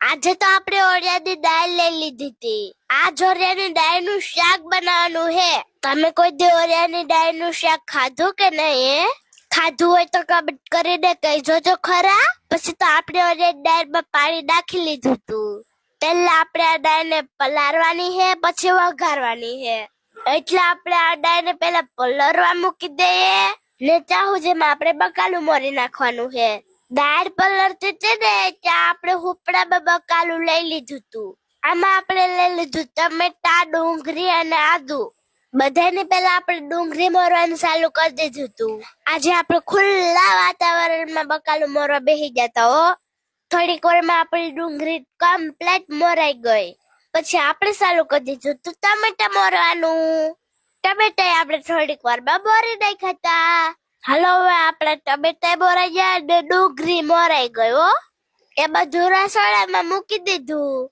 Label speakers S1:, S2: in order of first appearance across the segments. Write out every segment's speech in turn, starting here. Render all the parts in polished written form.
S1: આજે તો આપણે ઓરિયાની દાળ લઈ લીધી હતી. આજ ઓરિયાની દાળનું શાક બનાવવાનું હે. તમે કોઈ દી ઓરિયાની દાળનું શાક ખાધું કે નહીં? ખાધું હોય તો કમેન્ટ કરીને કહેજો તો ખરા. પછી તો આપણે ઓરિયાની દાળમાં પાણી નાખી લીધું હતું. પહેલા આપણે આ દાળને પલાળવાની હે, પછી વઘારવાની હે. એટલે આપણે આ દાળને પહેલા પલળવા મૂકી દઈએ ને ચાહું જેમાં આપણે બકાલું મોરી નાખવાનું હે. દાળ પલળતી હતી ને ત્યાં આપણે હુપડામાં બકાલું લઈ લીધું હતું. આમાં આપણે લઈ લીધું ટમેટા, ડુંગળી અને આદુ. બધાને પહેલા આપણે ડુંગળી મોરવાનું ચાલુ કરી દીધું હતું. આજે આપણે ખુલ્લા વાતાવરણમાં બકાલું મોરવા બેસી જતા હો. થોડીક વારમાં આપણી ડુંગળી કમ્પ્લીટ મોરાઈ ગઈ. પછી આપણે ચાલુ કરી દીધું હતું ટમેટા મોરવાનું. ટમેટા આપણે થોડીક વારમાં મોરી નાખ્યા હતા. હાલો હવે આપણા ટમેટા મોરાઈ ગયા ને ડુંગળી મોરાઈ ગયો. એ બધું રસોડામાં મૂકી દીધું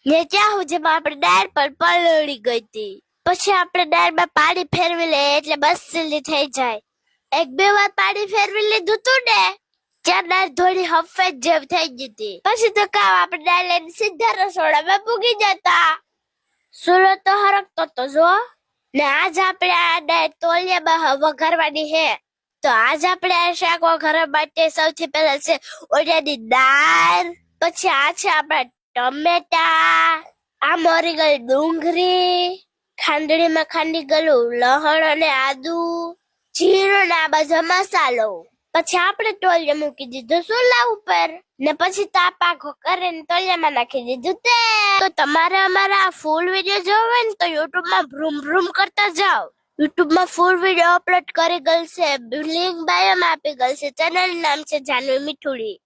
S1: ને ત્યાં જેમાં આપણે દાળ પણ પલળી ગઈ હતી. પછી આપણે દાળમાં પાણી ફેરવી લઈએ એટલે બસલી થઈ જાય. એક બે વાર પાણી ફેરવી લીધું તું ને ત્યાં દાળ થોડી હફેદ જેવી થઈ ગઈ હતી. પછી તો કામ આપણે દાળ લઈને સીધા રસોડામાં મૂકી જતા. સુરો તો હરકતો તો જો ને આજ આપણે આ દાળ તોલિયામાં વઘારવાની હે. તો આજ આપણે આ શાક વઘારવા માટે સૌથી પહેલા છે ઓરિયાની દાળ, પછી આ છે આપણા ટમેટા, આ મોરી ગઈ ડુંગળી, ખાંડણીમાં ખાંડી ગયેલું લસણ અને આદુ, જીરું ને આ બધો મસાલો. પછી આપણે તોલિયા મૂકી દીધું ચૂલા ઉપર ને પછી તાપ આખો કરીને તોલિયામાં નાખી દીધું તેલ. તો તમારે અમારા આ ફૂલ વિડીયો જોવો હોય ને તો યુટ્યુબમાં ભ્રૂમ ભ્રૂમ કરતા જાઓ. યુટ્યુબમાં ફૂલ વિડીયો અપલોડ કરી ગયેલ છે, લિંક બાયોમાં આપી ગયેલ છે. ચેનલ નામ છે જાનવી મીઠુડી.